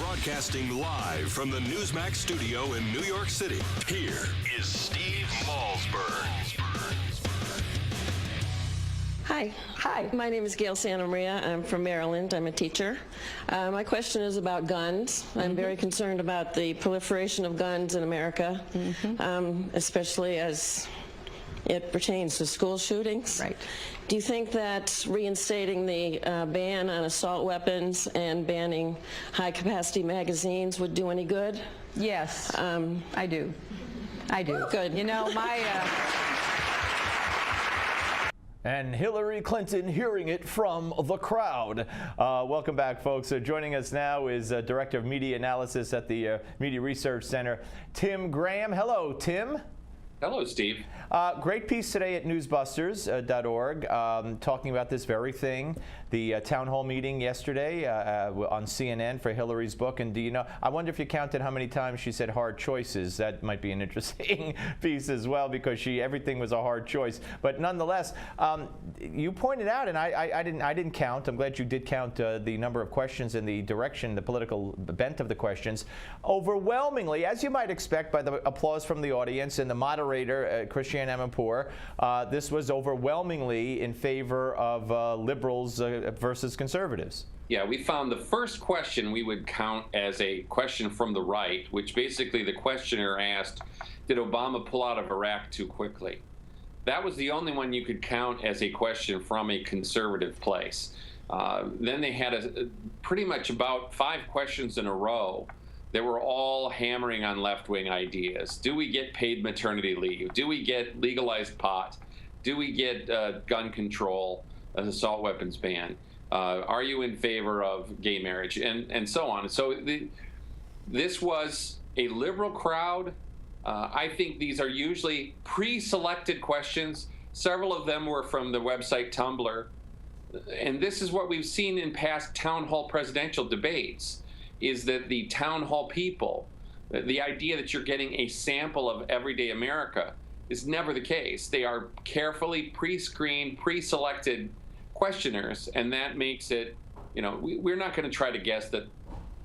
Broadcasting live from the Newsmax studio in New York City, here is Steve Malzberg. Hi, my name is Gail Santamaria. I'm from Maryland. I'm a teacher. My question is about guns. I'm very concerned about the proliferation of guns in America, especially as it pertains to school shootings. Right. Do you think that reinstating the ban on assault weapons and banning high-capacity magazines would do any good? Yes, I do. I do. Good. You know, And Hillary Clinton hearing it from the crowd. Welcome back, folks. Joining us now is Director of Media Analysis at the Media Research Center, Tim Graham. Hello, Tim. Hello, Steve. Great piece today at newsbusters.org talking about this very thing. The town hall meeting yesterday on CNN for Hillary's book. And do you know, I wonder if you counted how many times she said hard choices. That might be an interesting piece as well, because everything was a hard choice. But nonetheless, you pointed out, and I didn't count. I'm glad you did count the number of questions and the direction, the political bent of the questions. Overwhelmingly, as you might expect by the applause from the audience and the moderator, Christiane Amanpour, this was overwhelmingly in favor of liberals versus conservatives. Yeah, we found the first question we would count as a question from the right, which basically the questioner asked, did Obama pull out of Iraq too quickly? That was the only one you could count as a question from a conservative place. Then they had pretty much about 5 questions in a row. They were all hammering on left-wing ideas. Do we get paid maternity leave? Do we get legalized pot? Do we get gun control, an assault weapons ban? Are you in favor of gay marriage? And so on. So this was a liberal crowd. I think these are usually pre-selected questions. Several of them were from the website Tumblr. And this is what we've seen in past town hall presidential debates, is that the town hall people, the idea that you're getting a sample of everyday America is never the case. They are carefully pre-screened, pre-selected questioners, and that makes it, you know, we're not going to try to guess that,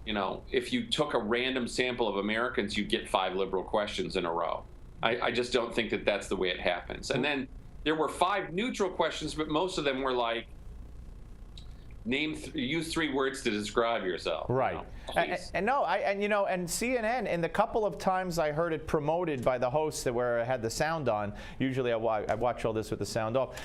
you know, if you took a random sample of Americans, you'd get 5 liberal questions in a row. I just don't think that that's the way it happens. And then there were 5 neutral questions, but most of them were like, use 3 words to describe yourself. Right. You know, and CNN, and the couple of times I heard it promoted by the hosts that where I had the sound on, usually I watch all this with the sound off,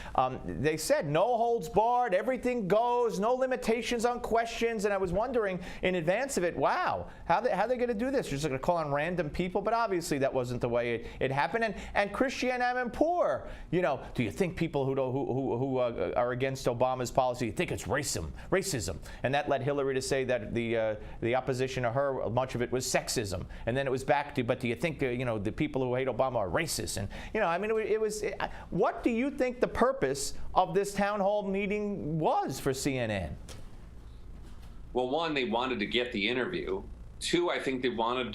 they said no holds barred, everything goes, no limitations on questions, and I was wondering in advance of it, wow, how are they going to do this? You're just going to call on random people? But obviously that wasn't the way it happened. And Christiane Amanpour, you know, do you think people who are against Obama's policy think it's racism? And that led Hillary to say that the opposition to her, much of it was sexism, and then it was back to, but do you think you know, the people who hate Obama are racist? And you know, I mean, what do you think the purpose of this town hall meeting was for CNN? Well, 1, they wanted to get the interview. 2, I think they wanted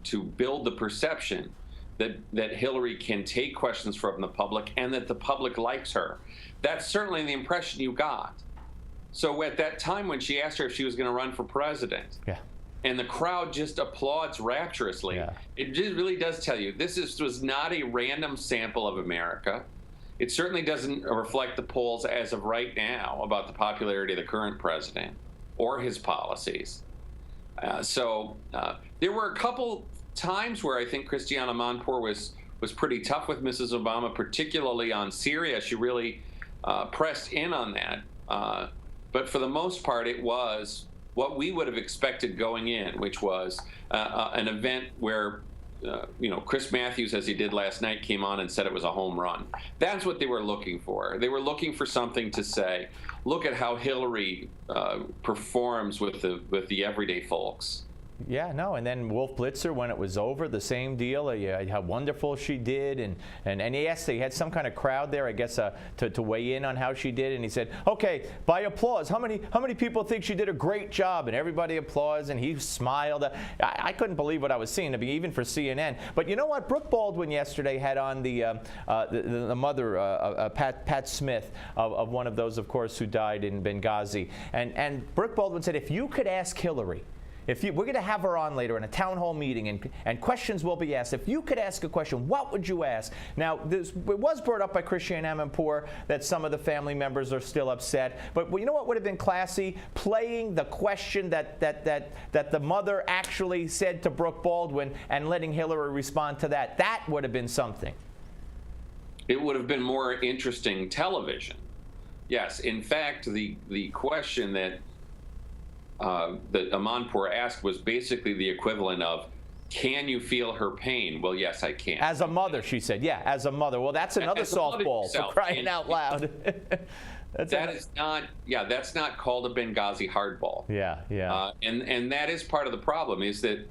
to build the perception that Hillary can take questions from the public and that the public likes her. That's certainly the impression you got. So at that time when she asked her if she was going to run for president, and the crowd just applauds rapturously, it just really does tell you this was not a random sample of America. It certainly doesn't reflect the polls as of right now about the popularity of the current president or his policies. There were a couple times where I think Christiane Amanpour was pretty tough with Mrs. Obama, particularly on Syria. She really pressed in on that. But for the most part, it was what we would have expected going in, which was an event where, you know, Chris Matthews, as he did last night, came on and said it was a home run. That's what they were looking for. They were looking for something to say, look at how Hillary performs with the everyday folks. Yeah, no, and then Wolf Blitzer, when it was over, the same deal. How wonderful she did, and yes, they had some kind of crowd there, I guess, to weigh in on how she did, and he said, okay, by applause, how many people think she did a great job? And everybody applauds, and he smiled. I couldn't believe what I was seeing, even for CNN. But you know what? Brooke Baldwin yesterday had on the mother, Pat Smith, of one of those, of course, who died in Benghazi, and Brooke Baldwin said, if you could ask Hillary, we're going to have her on later in a town hall meeting, and questions will be asked. If you could ask a question, what would you ask? Now, it was brought up by Christiane Amanpour that some of the family members are still upset. But you know what would have been classy? Playing the question that the mother actually said to Brooke Baldwin and letting Hillary respond to that. That would have been something. It would have been more interesting television. Yes, in fact, the question that Amanpour asked was basically the equivalent of, can you feel her pain? Well, yes, I can. As a mother, she said. Yeah, as a mother. Well, that's another softball, for crying out loud. That's not called a Benghazi hardball. Yeah. And that is part of the problem, is that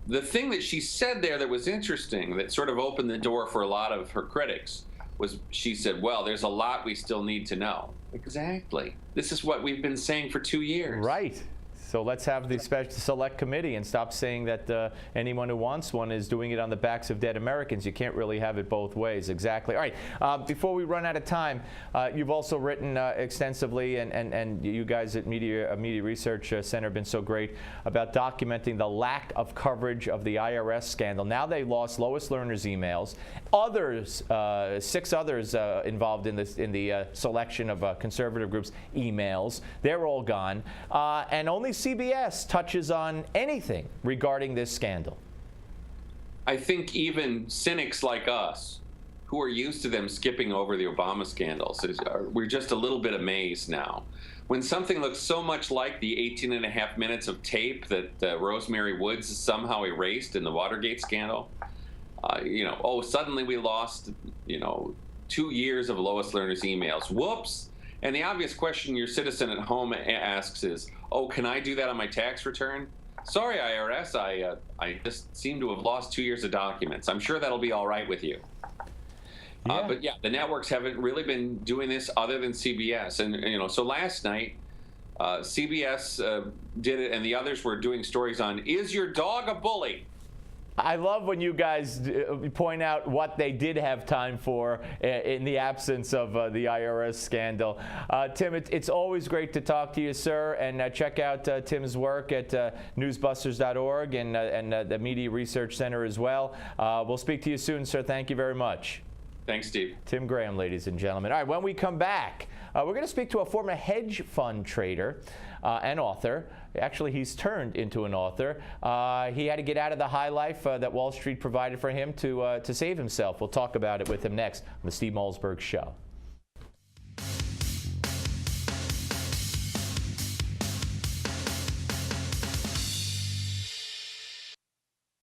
the thing that she said there that was interesting, that sort of opened the door for a lot of her critics, was she said, well, there's a lot we still need to know. Exactly. This is what we've been saying for 2 years. Right. So let's have the special select committee and stop saying that anyone who wants one is doing it on the backs of dead Americans. You can't really have it both ways. Exactly. All right. Before we run out of time, you've also written extensively, and you guys at Media Research Center have been so great about documenting the lack of coverage of the IRS scandal. Now they lost Lois Lerner's emails. Others, 6 others involved in the selection of conservative groups' emails. They're all gone. And only CBS touches on anything regarding this scandal. I think even cynics like us, who are used to them skipping over the Obama scandals, we're just a little bit amazed now. When something looks so much like the 18.5 minutes of tape that Rosemary Woods somehow erased in the Watergate scandal, suddenly we lost, 2 years of Lois Lerner's emails. Whoops. And the obvious question your citizen at home asks is, oh, can I do that on my tax return? Sorry, IRS, I just seem to have lost 2 years of documents. I'm sure that'll be all right with you. Yeah. But yeah, the networks haven't really been doing this other than CBS. And, so last night, CBS did it, and the others were doing stories on, is your dog a bully? I love when you guys point out what they did have time for in the absence of the IRS scandal. Tim, it's always great to talk to you, sir, and check out Tim's work at newsbusters.org and the Media Research Center as well. We'll speak to you soon, sir. Thank you very much. Thanks, Steve. Tim Graham, ladies and gentlemen. All right, when we come back, we're going to speak to a former hedge fund trader and author. Actually, he's turned into an author. He had to get out of the high life that Wall Street provided for him to save himself. We'll talk about it with him next on the Steve Malzberg Show.